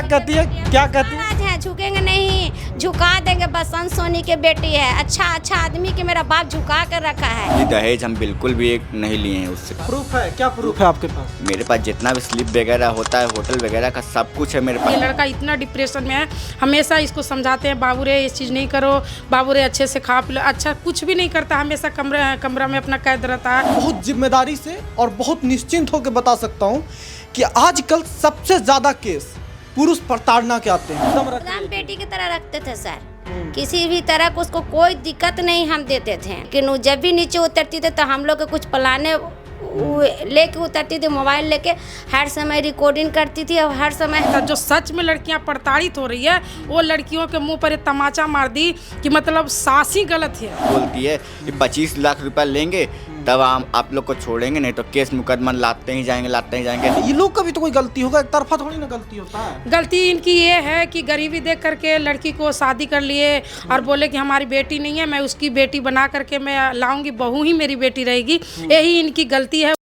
क्या कहती है, क्या कहती है? महाराज है, झुकेंगे नहीं, झुका देंगे। बसंत सोनी की बेटी है, अच्छा आदमी के मेरा बाप झुका कर रखा है। जी दहेज हम बिल्कुल भी एक नहीं लिए हैं उससे। प्रूफ है, क्या प्रूफ है आपके पास? मेरे पास जितना भी स्लिप वगैरह होता है होटल वगैरह का सब कुछ है मेरे ये पास। लड़का इतना डिप्रेशन में है, हमेशा इसको समझाते हैं बाबू रे ये चीज़ नहीं करो, बाबू रे अच्छे से खा पी लो। अच्छा कुछ भी नहीं करता, हमेशा कमरा में अपना कैद रहता है। बहुत जिम्मेदारी से और बहुत निश्चिंत होकर बता सकता हूँ कि आजकल सबसे ज्यादा केस पुरुष प्रताड़ना के आते हैं। एकदम बेटी की तरह रखते थे सर, किसी भी तरह को उसको कोई दिक्कत नहीं हम देते थे। लेकिन वो जब भी नीचे उतरती थे तो हम लोग के कुछ प्लाने लेके उतरती थी, मोबाइल लेके हर समय रिकॉर्डिंग करती थी और हर समय जो सच में लड़कियां प्रताड़ित हो रही है वो लड़कियों के मुंह पर ये तमाचा मार दी कि मतलब सास ही गलत है। बोलती है कि 25 लाख रुपया लेंगे तब हम आप लोग को छोड़ेंगे, नहीं तो केस मुकदमा लाते ही जाएंगे। ये लोग का भी तो कोई गलती होगा, एक तरफा थोड़ी ना गलती होता है। गलती इनकी ये है कि गरीबी देख करके लड़की को शादी कर लिए और बोले कि हमारी बेटी नहीं है, मैं उसकी बेटी बना करके मैं लाऊंगी, बहू ही मेरी बेटी रहेगी। यही इनकी गलती है।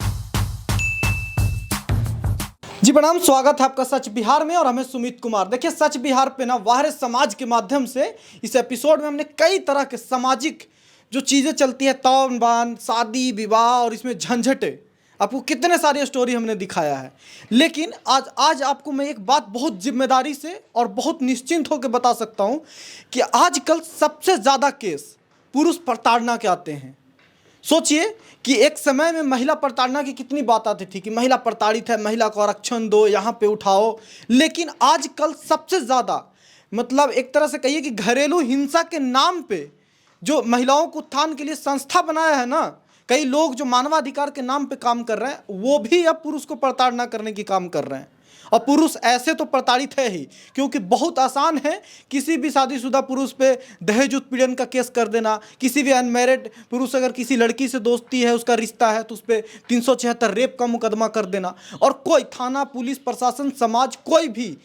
जी प्रणाम, स्वागत है आपका सच बिहार में और हमें सुमित कुमार। देखिए सच बिहार पे ना वाहरे समाज के माध्यम से इस एपिसोड में हमने कई तरह के सामाजिक जो चीज़ें चलती है, तौन बान, शादी विवाह और इसमें झंझटें, आपको कितने सारी स्टोरी हमने दिखाया है। लेकिन आज आपको मैं एक बात बहुत जिम्मेदारी से और बहुत निश्चिंत होकर बता सकता हूँ कि आजकल सबसे ज़्यादा केस पुरुष प्रताड़ना के आते हैं। सोचिए कि एक समय में महिला प्रताड़ना की कितनी बात आती थी कि महिला प्रताड़ित है, महिला को आरक्षण दो, यहाँ पे उठाओ। लेकिन आजकल सबसे ज़्यादा मतलब एक तरह से कहिए कि घरेलू हिंसा के नाम पे जो महिलाओं को उत्थान के लिए संस्था बनाया है ना, कई लोग जो मानवाधिकार के नाम पे काम कर रहे हैं, वो भी अब पुरुष को प्रताड़ना करने की काम कर रहे हैं। और पुरुष ऐसे तो प्रताड़ित है ही, क्योंकि बहुत आसान है किसी भी शादीशुदा पुरुष पे दहेज उत्पीड़न का केस कर देना। किसी भी अनमैरिड पुरुष अगर किसी लड़की से दोस्ती है, उसका रिश्ता है, तो उस पर 376 रेप का मुकदमा कर देना। और कोई थाना, पुलिस, प्रशासन, समाज कोई भी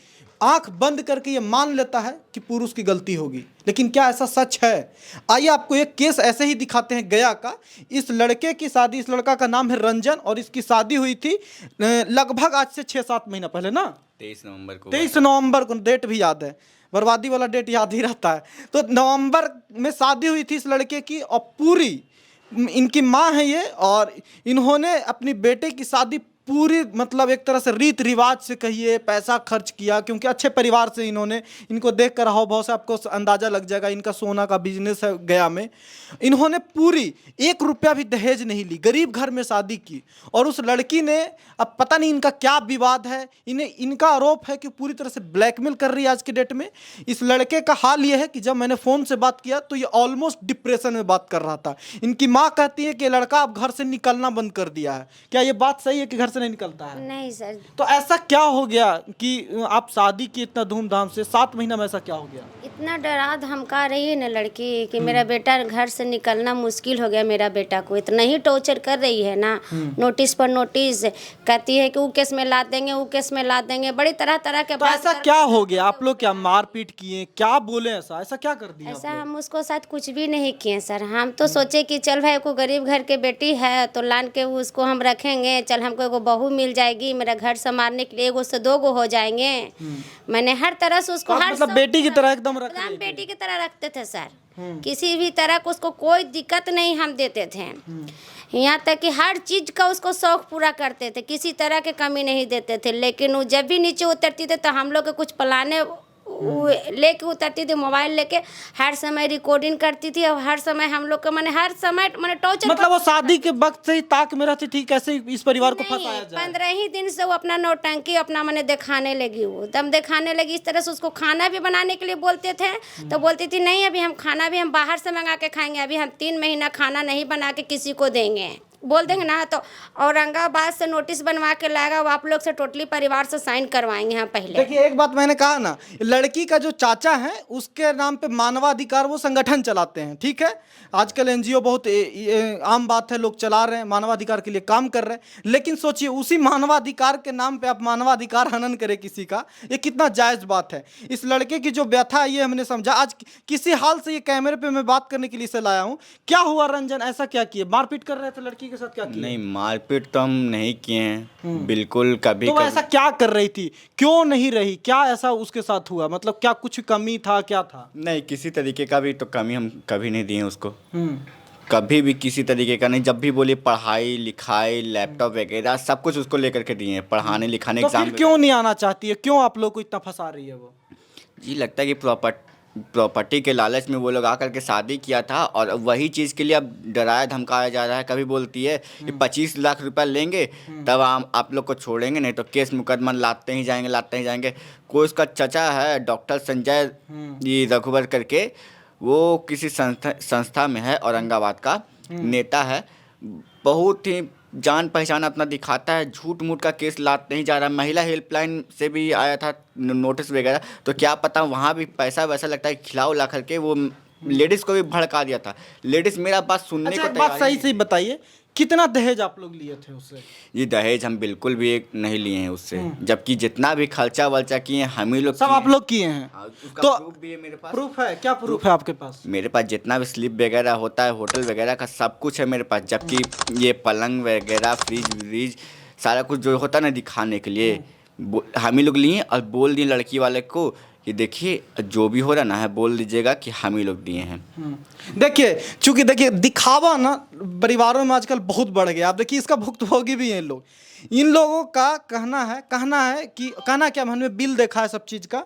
आंख बंद करके ये मान लेता है कि पुरुष की गलती होगी। लेकिन क्या ऐसा सच है? आइए आपको एक केस ऐसे ही दिखाते हैं गया का। इस लड़के की शादी, इस लड़का का नाम है रंजन और इसकी शादी हुई थी लगभग आज से 6-7 महीना पहले ना, 23 नवंबर को। 23 नवंबर को, डेट भी याद है, बर्बादी वाला डेट याद ही रहता है। तो नवंबर में शादी हुई थी इस लड़के की और पूरी इनकी माँ है ये, और इन्होंने अपनी बेटे की शादी पूरी मतलब एक तरह से रीत रिवाज से कहिए पैसा खर्च किया, क्योंकि अच्छे परिवार से इनको देख कर हाव भाव से आपको अंदाज़ा लग जाएगा इनका सोना का बिजनेस है गया में। इन्होंने पूरी 1 रुपया भी दहेज नहीं ली, गरीब घर में शादी की। और उस लड़की ने, अब पता नहीं इनका क्या विवाद है, इनका आरोप है कि पूरी तरह से ब्लैकमेल कर रही है आज के डेट में। इस लड़के का हाल ये है कि जब मैंने फ़ोन से बात किया तो ये ऑलमोस्ट डिप्रेशन में बात कर रहा था। इनकी माँ कहती है कि लड़का अब घर से निकलना बंद कर दिया है। क्या ये बात सही है कि घर से नहीं निकलता है? नहीं सर। तो ऐसा क्या हो गया कि आप शादी की इतना धूमधाम से 7 महीना में, ऐसा क्या हो गया? इतना डरा धमका रही है ना लड़की कि मेरा बेटा घर से निकलना मुश्किल हो गया। मेरा बेटा को इतना ही टॉर्चर कर रही है ना, नोटिस पर नोटिस, कहती है कि वो केस में ला देंगे, वो केस में ला देंगे, बड़ी तरह तरह के तो बात ऐसा क्या हो गया? आप लोग क्या मारपीट किए, क्या बोले? ऐसा क्या कर दिया? ऐसा हम उसको साथ कुछ भी नहीं किए सर। हम तो सोचे कि चल भाई को गरीब घर के बेटी है तो लान के उसको हम रखेंगे, चल हमको एगो बहू मिल जाएगी, मेरा घर संभालने के लिए 1 से 2 हो जाएंगे। मैंने हर तरह से उसको हर मतलब बेटी की तरह एकदम रख हम बेटी की तरह रखते थे सर। किसी भी तरह को उसको कोई दिक्कत नहीं हम देते थे। यहाँ तक कि हर चीज़ का उसको शौक पूरा करते थे, किसी तरह के कमी नहीं देते थे। लेकिन वो जब भी नीचे उतरती थे तो हम लोग के कुछ प्लाने लेके उतरती थी, मोबाइल लेके हर समय रिकॉर्डिंग करती थी और हर समय हम लोग को हर समय टॉर्चर। मतलब वो शादी के वक्त से ही ताक में रहती थी कैसे इस परिवार को फंसाया जाए। 15 ही दिन से वो अपना नौटंकी अपना दिखाने लगी। वो दम दिखाने लगी इस तरह से। उसको खाना भी बनाने के लिए बोलते थे तो बोलती थी नहीं, अभी हम खाना भी हम बाहर से मंगा के खाएंगे, अभी हम 3 महीना खाना नहीं बना के किसी को देंगे। बोल देंगे ना तो औरंगाबाद से नोटिस बनवा के लाएगा, वो आप लोग से टोटली परिवार से साइन करवाएंगे हम पहले। देखिए एक बात मैंने कहा ना, लड़की का जो चाचा है उसके नाम पे मानवाधिकार वो संगठन चलाते हैं, ठीक है। आजकल एनजीओ बहुत आम बात है, लोग चला रहे हैं, मानवाधिकार के लिए काम कर रहे हैं। लेकिन सोचिए उसी मानवाधिकार के नाम पे आप मानवाधिकार हनन करें किसी का, ये कितना जायज़ बात है। इस लड़के की जो व्यथा है ये हमने समझा। आज किसी हाल से ये कैमरे पे मैं बात करने के लिए इसे लाया हूँ। क्या हुआ रंजन, ऐसा क्या किए? मारपीट कर रहे थे लड़की के साथ क्या किया? नहीं, मारपीट तो हम नहीं किए हैं बिल्कुल कभी। तो वो ऐसा क्या कर रही थी, क्यों नहीं रही, क्या ऐसा उसके साथ हुआ, मतलब क्या कुछ कमी था, क्या था? नहीं, किसी तरीके का भी तो कमी हम कभी नहीं दिए उसको, हम्म। कभी भी किसी तरीके का नहीं। जब भी बोली पढ़ाई लिखाई लैपटॉप वगैरह सब कुछ उसको लेकर के दिए हैं, पढ़ाने लिखाने तो एग्जाम फिर क्यों नहीं आना चाहती है, क्यों आप लोग को इतना फंसा रही है वो? जी लगता है कि प्रॉपर्टी के लालच में वो लोग आकर के शादी किया था और वही चीज़ के लिए अब डराया धमकाया जा रहा है। कभी बोलती है कि 25 लाख रुपए लेंगे तब हम आप लोग को छोड़ेंगे, नहीं तो केस मुकदमा लाते ही जाएंगे। कोई उसका चचा है डॉक्टर संजय ये रघुवर करके, वो किसी संस्था में है, औरंगाबाद का नेता है, बहुत ही जान पहचान अपना दिखाता है, झूठ मूठ का केस लाते ही जा रहा है। महिला हेल्पलाइन से भी आया था नोटिस वगैरह, तो क्या पता वहाँ भी पैसा वैसा लगता है खिलाओ ला करके वो लेडीज़ को भी भड़का दिया था। लेडीज़ मेरा बात सुनने अच्छा, को एक बात तैयार सही ही नहीं। सही बताइए, कितना दहेज आप लोग लिए थे उससे? ये दहेज हम बिल्कुल भी एक नहीं लिए हैं उससे, जबकि जितना भी खर्चा वर्चा किए हैं हम ही लोग सब किए आप हैं। लोग किए हैं? हाँ, उसका तो प्रूफ भी है मेरे पास। प्रूफ है, क्या प्रूफ है आपके पास? मेरे पास जितना भी स्लिप वगैरह होता है होटल वगैरह का सब कुछ है मेरे पास, जबकि ये पलंग वगैरह फ्रिज सारा कुछ जो होता है ना दिखाने के लिए हम ही लोग लिए और बोल दिए लड़की वाले को कि देखिए जो भी हो रहा ना है बोल दीजिएगा कि हम ही लोग दिए हैं। देखिए, चूंकि देखिए दिखावा ना परिवारों में आजकल बहुत बढ़ गया। आप देखिए इसका भुक्तभोगी भी हैं लोग। इन लोगों का कहना है कि कहना क्या, हमने बिल देखा है सब चीज़ का,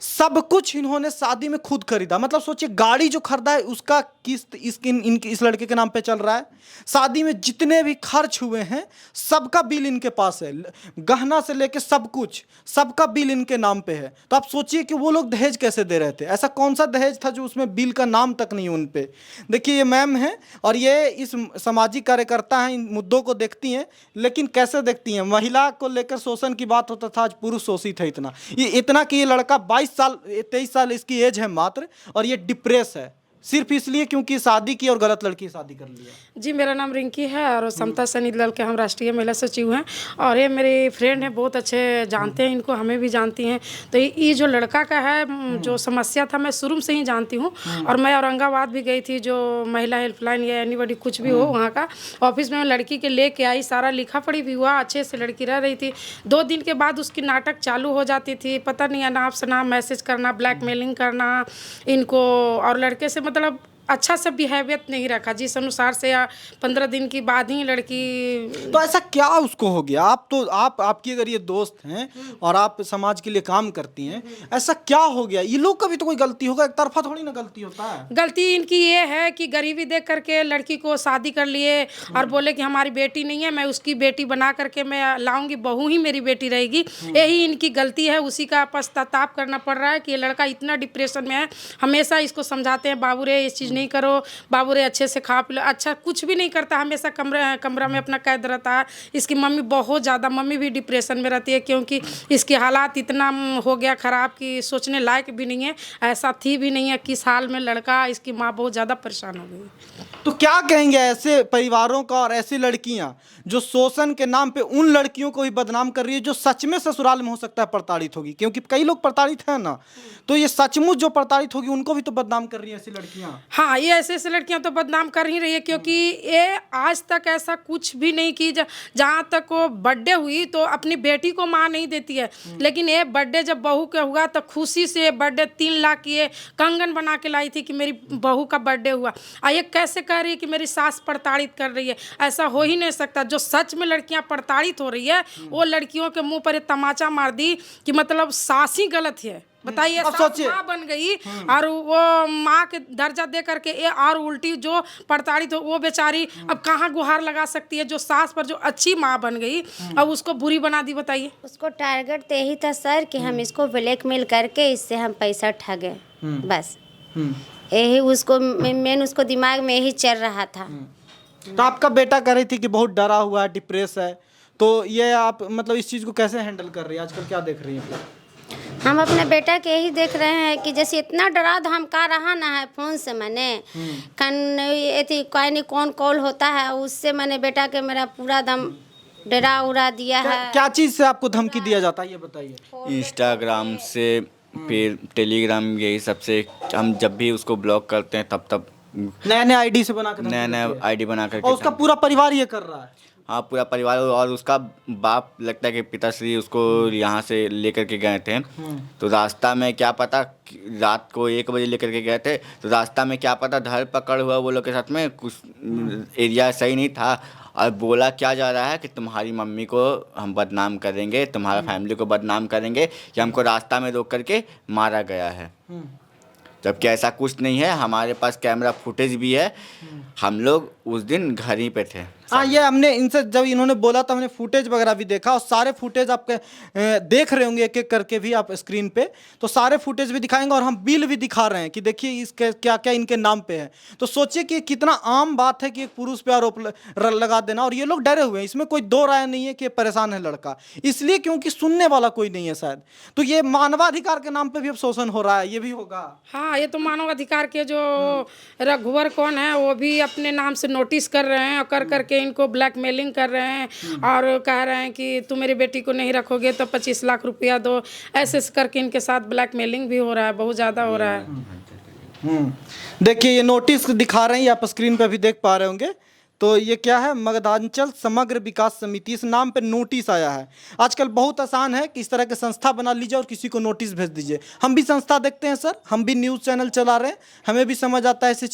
सब कुछ इन्होंने शादी में खुद खरीदा। मतलब सोचिए, गाड़ी जो खरीदा है उसका किस्त इस लड़के के नाम पे चल रहा है। शादी में जितने भी खर्च हुए हैं सबका बिल इनके पास है, गहना से लेके सब कुछ, सबका बिल इनके नाम पे है। तो आप सोचिए कि वो लोग दहेज कैसे दे रहे थे। ऐसा कौन सा दहेज था जो उसमें बिल का नाम तक नहीं उन पे। देखिए ये मैम है और ये इस सामाजिक कार्यकर्ता हैं, इन मुद्दों को देखती हैं, लेकिन कैसे देखती हैं? महिला को लेकर शोषण की बात होता था, आज पुरुष शोषित है इतना कि ये लड़का 23 साल इसकी एज है मात्र, और ये डिप्रेस है सिर्फ इसलिए क्योंकि शादी की और गलत लड़की शादी कर लिया। जी, मेरा नाम रिंकी है और समता सैनी दल के हम राष्ट्रीय महिला सचिव हैं। और ये मेरे फ्रेंड हैं, बहुत अच्छे जानते हैं इनको, हमें भी जानती हैं। तो ये जो लड़का का है जो समस्या था, मैं शुरू से ही जानती हूँ। और मैं औरंगाबाद भी गई थी, जो महिला हेल्पलाइन या एनीबडी कुछ भी हो वहाँ का ऑफिस में, मैं लड़की के लेके आई, सारा लिखा पढ़ी भी हुआ, अच्छे से लड़की रह रही थी। 2 दिन के बाद उसकी नाटक चालू हो जाती थी, पता नहीं अनाप शनाप मैसेज करना, ब्लैकमेलिंग करना इनको, और लड़के से मतलब अच्छा सा बिहेवियर नहीं रखा जिस अनुसार से। 15 दिन की बाद ही लड़की। तो ऐसा क्या उसको हो गया? आपकी अगर ये दोस्त हैं और आप समाज के लिए काम करती हैं, ऐसा क्या हो गया? ये लोग का भी तो कोई गलती होगा, एक तरफा थोड़ी ना गलती होता है। गलती इनकी ये है कि गरीबी देख करके लड़की को शादी कर लिए और बोले कि हमारी बेटी नहीं है, मैं उसकी बेटी बना करके मैं लाऊंगी, बहू ही मेरी बेटी रहेगी। यही इनकी गलती है, उसी का पश्चाताप करना पड़ रहा है कि ये लड़का इतना डिप्रेशन में है। हमेशा इसको समझाते हैं, बाबू रे इस चीज़ नहीं करो, बाबू रे अच्छे से खा पी लो। अच्छा कुछ भी नहीं करता, हमेशा कमरा में अपना कैद रहता है। इसकी मम्मी बहुत ज़्यादा, मम्मी भी डिप्रेशन में रहती है, क्योंकि इसकी हालात इतना हो गया ख़राब कि सोचने लायक भी नहीं है। ऐसा थी भी नहीं है किस हाल में लड़का, इसकी माँ बहुत ज़्यादा परेशान हो गई। तो क्या कहेंगे ऐसे परिवारों का और ऐसी लड़कियां जो शोषण के नाम पे उन लड़कियों को भी बदनाम कर रही है जो सच में ससुराल में हो सकता है प्रताड़ित होगी, क्योंकि कई लोग प्रताड़ित हैं ना, तो ये सचमुच जो प्रताड़ित होगी उनको भी तो बदनाम कर रही है ऐसी लड़कियां। हाँ, ये ऐसे लड़कियां तो बदनाम कर ही रही है, क्योंकि ये आज तक ऐसा कुछ भी नहीं की। जहाँ तक वो बर्थडे हुई तो अपनी बेटी को माँ नहीं देती है, लेकिन ये बर्थडे जब बहू का हुआ तो खुशी से बर्थडे 3 लाख की ये कंगन बना के लाई थी कि मेरी बहू का बर्थडे हुआ। ये कैसे कह रही है कि मेरी सास प्रताड़ित कर रही है? ऐसा हो ही नहीं सकता। जो सच में लड़कियां प्रताड़ित हो रही है वो लड़कियों के मुंह पर तमाचा मार दी कि मतलब सास ही गलत है। बताइए, सास माँ बन गई और वो माँ के दर्जा दे करके ये और उल्टी जो प्रताड़ित हो वो बेचारी अब कहाँ गुहार लगा सकती है? जो सास पर जो अच्छी माँ बन गई अब उसको बुरी बना दी। बताइए, उसको टारगेट तो यही था सर कि हम इसको ब्लैकमेल करके इससे हम पैसा ठगे, बस यही उसको मेन उसको दिमाग में यही चल रहा था। तो आपका बेटा कह रही थी कि बहुत डरा हुआ है, डिप्रेस है, तो ये आप मतलब इस चीज़ को कैसे हैंडल कर रही है? आजकल क्या देख रही हैं? हम अपने बेटा के यही देख रहे हैं कि जैसे इतना डरा धमका रहा ना है फ़ोन से, मैंने कोई कौन कॉल होता है उससे मैंने बेटा के मेरा पूरा दम डरा उड़ा दिया है। क्या चीज़ से आपको धमकी दिया जाता है ये बताइए? इंस्टाग्राम से, फिर टेलीग्राम, यही सबसे हम जब भी उसको ब्लॉक करते हैं तब नया नया आईडी से बना कर नया नया आईडी बना करके और उसका पूरा परिवार ये कर रहा है। हाँ, पूरा परिवार और उसका बाप लगता है कि पिताश्री उसको यहाँ से लेकर के गए थे। तो रास्ता में क्या पता, रात को 1 बजे लेकर के गए थे, तो रास्ता में क्या पता धर पकड़ हुआ वो लोग के साथ में, कुछ एरिया सही नहीं था और बोला क्या जा रहा है कि तुम्हारी मम्मी को हम बदनाम करेंगे, तुम्हारा फैमिली को बदनाम करेंगे, कि हमको रास्ता में रोक करके मारा गया है। जबकि ऐसा कुछ नहीं है, हमारे पास कैमरा फुटेज भी है, हम लोग उस दिन घर ही पे थे। हाँ, ये हमने इनसे जब इन्होंने बोला तो हमने फुटेज वगैरह भी देखा और सारे फुटेज आपके देख रहे होंगे एक एक करके भी आप स्क्रीन पे, तो सारे फुटेज भी दिखाएंगे और हम बिल भी दिखा रहे हैं कि देखिए इसके क्या क्या इनके नाम पे है। तो सोचिए कि कितना आम बात है कि एक पुरुष पे आरोप लगा देना, और ये लोग डरे हुए हैं, इसमें कोई दो राय नहीं है कि परेशान है लड़का, इसलिए क्योंकि सुनने वाला कोई नहीं है शायद। तो ये मानवाधिकार के नाम पे भी अब शोषण हो रहा है, ये भी होगा। हाँ, ये तो मानव अधिकार के जो रघुवर कौन है वो भी अपने नाम से नोटिस कर रहे हैं और कर करके इनको ब्लैकमेलिंग कर रहे हैं और कह रहे हैं कि तुम मेरी बेटी को नहीं रखोगे तो 25 लाख रुपया दो, ऐसे करके इनके साथ ब्लैकमेलिंग भी हो रहा है, बहुत ज़्यादा हो रहा है। देखिए ये नोटिस दिखा रहे हैं, आप स्क्रीन पे भी देख पा रहे होंगे। तो ये क्या है, मगधांचल समग्र विकास समिति, इस नाम पे नोटिस आया है। आजकल बहुत आसान है कि इस तरह के संस्था बना लीजिए और किसी को नोटिस भेज दीजिए। हम भी संस्था देखते हैं सर, हम भी न्यूज़ चैनल चला रहे हैं, हमें भी समझ आता है ऐसी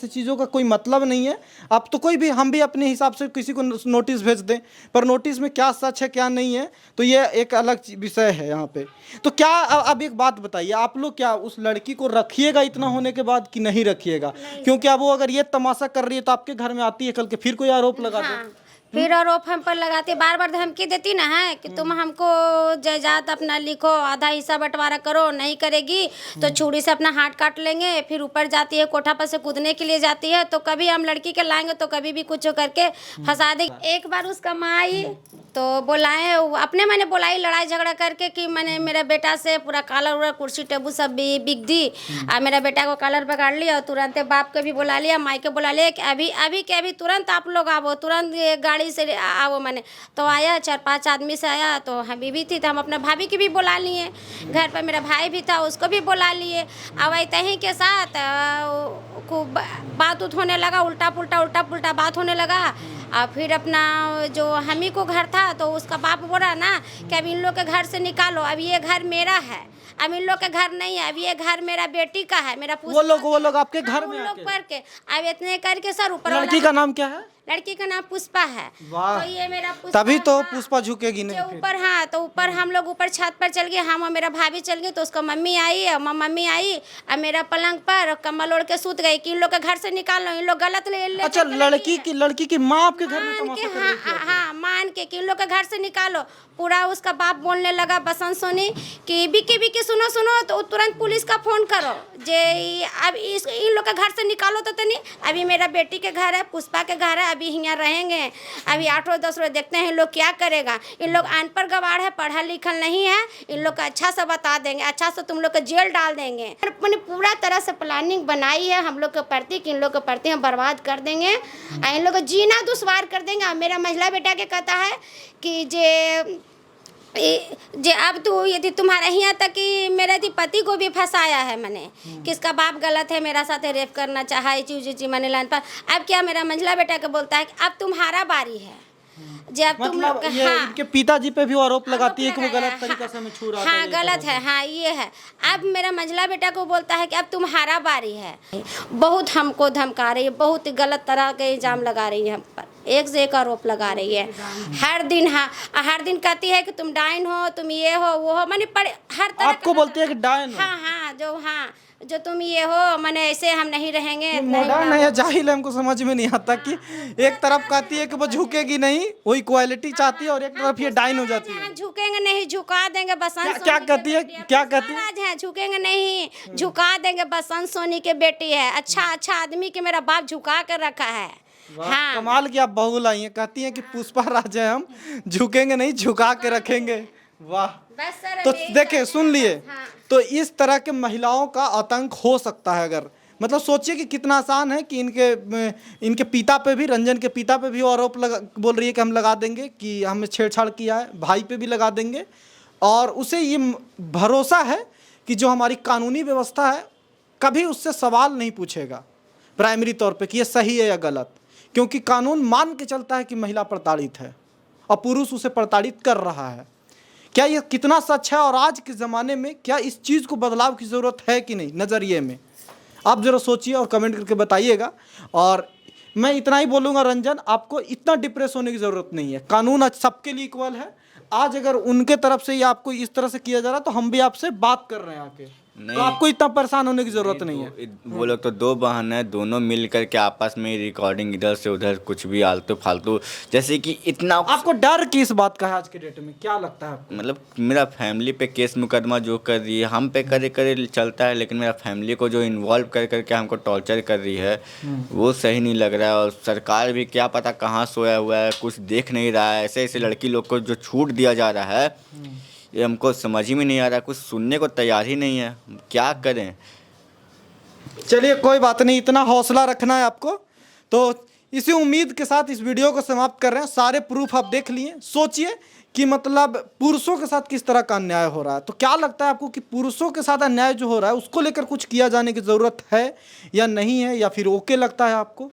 चीज़ों का कोई मतलब नहीं है। अब तो कोई भी, हम भी अपने हिसाब से किसी को नोटिस भेज दें, पर नोटिस में क्या सच है क्या नहीं है तो ये एक अलग विषय है यहाँ पे। तो क्या अब एक बात बताइए, आप लोग क्या उस लड़की को रखिएगा इतना होने के बाद कि नहीं रखिएगा? क्योंकि अब वो अगर ये तमाशा कर रही है तो आपके घर में आती है, कल के फिर कोई आरोप लगा दे। फिर आरोप हम पर लगाती, बार बार धमकी देती ना है कि तुम हमको जायदाद अपना लिखो, आधा हिस्सा बंटवारा करो, नहीं करेगी तो छुरी से अपना हाथ काट लेंगे। फिर ऊपर जाती है, कोठा पर से कूदने के लिए जाती है, तो कभी हम लड़की के लाएंगे तो कभी भी कुछ करके फंसा देगी। एक बार उसका माँ आई तो बुलाए, अपने मैंने बुलाई लड़ाई झगड़ा करके कि मैंने मेरा बेटा से पूरा कलर उलर कुर्सी टेबुल सब भी बिक दी और मेरा बेटा को कलर बिगाड़ लिया। और तुरंत बाप को भी बुला लिया, माई को बुला लिया कि अभी तुरंत आप लोग आवो, तुरंत गाड़ी से आओ। मैंने तो आया, 4-5 आदमी से आया, तो हम बीवी थी तो हम अपने भाभी की भी बुला लिए, घर पर मेरा भाई भी था उसको भी बुला लिए। अब तहीं के साथ खूब बात उत होने लगा, उल्टा पुल्टा बात होने लगा। और फिर अपना जो हम ही को घर था तो उसका बाप बोला ना कि अब इन लोग के घर से निकालो, अब ये घर मेरा है, अब इन लोग के घर नहीं है, अब ये घर मेरा बेटी का है। मेरा वो लोग आपके घर में लोग करके अब इतने करके सर ऊपर लड़की का नाम क्या है? लड़की का नाम पुष्पा है। वाह, तो ये मेरा पुष्पा, तभी तो हाँ, पुष्पा झुकेगी नहीं ऊपर। हाँ, तो ऊपर हम लोग ऊपर छत पर चल गए, हम और मेरा भाभी चल गए। तो उसका मम्मी आई और मेरा पलंग पर कम्बल ओढ़ के सूत गई कि इन लोग के घर से निकाल लो, इन लोग गलत ले। अच्छा, लड़की की माँ आपके घर में तमाशा कर रही थी? हाँ, मान के कि इन लोग के घर से निकालो। पूरा उसका बाप बोलने लगा बसंत सोनी कि बिकी सुनो, तो तुरंत पुलिस का फोन करो जे अब इन लोग के घर से निकालो। तो नहीं, अभी मेरा बेटी के घर है, पुष्पा के घर है, अभी यहाँ रहेंगे, अभी 8 रोज 10 रोज देखते हैं इन लोग क्या करेगा। इन लोग अनपढ़ गवार है, पढ़ा लिखल नहीं है, इन लोग का अच्छा से बता देंगे, अच्छा से तुम लोग को जेल डाल देंगे। मैंने पूरा तरह से प्लानिंग बनाई है हम लोग के प्रति कि इन लोग के प्रति हम बर्बाद कर देंगे, इन लोग को जीना दुश्वार कर देंगे। और मेरा महिला बेटा के कहता है कि जे अब तो यदि तुम्हारा यहाँ तक कि मेरे पति को भी फंसाया है मैंने, किसका बाप गलत है, मेरा साथ रेप करना चाहा, चीज मैंने लाइन पर। अब क्या मेरा मंझला बेटा के बोलता है कि अब तुम्हारा बारी है, जब तुम लोग, हाँ, इनके पिताजी पे भी आरोप लगाती है कि वो गलत तरीके से हमें छू रहा है। हाँ, गलत है, हाँ ये है। अब मेरा मंझला बेटा को बोलता है कि अब तुम्हारा बारी है। बहुत हमको धमका रही है, बहुत गलत तरह के इल्जाम लगा रही है हम पर, एक से एक आरोप लगा रही है हर दिन। हाँ, हर दिन कहती है कि तुम डाइन हो, तुम ये हो वो हो, मैंने हर तरह आपको बोलती है कि डाइन हो? हाँ, जो तुम ये हो, मैंने ऐसे हम नहीं रहेंगे। मॉडर्न है या जाहिल है, हमको समझ में नहीं आता कि एक तरफ कहती है कि वो झुकेगी नहीं, वही क्वालिटी चाहती है, और एक तरफ ये डाइन हो जाती है। झुकेंगे नहीं, झुका देंगे बसंत। क्या कहती है? झुकेंगे नहीं, झुका देंगे, बसंत सोनी के बेटी है, अच्छा आदमी के मेरा बाप झुका कर रखा है। हाँ, कमाल की आप बहू लाई हैं, कहती हैं कि पुष्पा राज है, हम झुकेंगे नहीं, झुका के रखेंगे। वाह। तो देखे, सुन लिए, तो इस तरह के महिलाओं का आतंक हो सकता है। अगर मतलब सोचिए कि कितना आसान है कि इनके पिता पे भी, रंजन के पिता पे भी आरोप बोल रही है कि हम लगा देंगे कि हमें छेड़छाड़ किया है, भाई पे भी लगा देंगे। और उसे ये भरोसा है कि जो हमारी कानूनी व्यवस्था है कभी उससे सवाल नहीं पूछेगा, प्राइमरी तौर पे कि ये सही है या गलत, क्योंकि कानून मान के चलता है कि महिला प्रताड़ित है और पुरुष उसे प्रताड़ित कर रहा है। क्या ये कितना सच है और आज के ज़माने में क्या इस चीज़ को बदलाव की ज़रूरत है कि नहीं नज़रिए में, आप ज़रा सोचिए और कमेंट करके बताइएगा। और मैं इतना ही बोलूँगा रंजन, आपको इतना डिप्रेस होने की ज़रूरत नहीं है, कानून आज सबके लिए इक्वल है। आज अगर उनके तरफ से या आपको इस तरह से किया जा रहा है तो हम भी आपसे बात कर रहे हैं आके, तो आपको इतना परेशान होने की ज़रूरत नहीं है। वो लोग तो दो बहन है, दोनों मिल करके आपस में रिकॉर्डिंग इधर से उधर कुछ भी आलतू फालतू, जैसे कि इतना आपको डर किस बात का है आज के डेट में, क्या लगता है आपको? मतलब मेरा फैमिली पे केस मुकदमा जो कर रही है, हम पे करे करे चलता है, लेकिन मेरा फैमिली को जो इन्वॉल्व कर करके हमको टॉर्चर कर रही है वो सही नहीं लग रहा है। और सरकार भी क्या पता कहाँ सोया हुआ है, कुछ देख नहीं रहा है। ऐसे ऐसे लड़की लोग को जो छूट दिया जा रहा है ये हमको समझ ही में नहीं आ रहा, कुछ सुनने को तैयार ही नहीं है, क्या करें। चलिए कोई बात नहीं, इतना हौसला रखना है आपको। तो इसी उम्मीद के साथ इस वीडियो को समाप्त कर रहे हैं। सारे प्रूफ आप देख लिए, सोचिए कि मतलब पुरुषों के साथ किस तरह का अन्याय हो रहा है। तो क्या लगता है आपको कि पुरुषों के साथ अन्याय जो हो रहा है उसको लेकर कुछ किया जाने की ज़रूरत है या नहीं है, या फिर ओके लगता है आपको?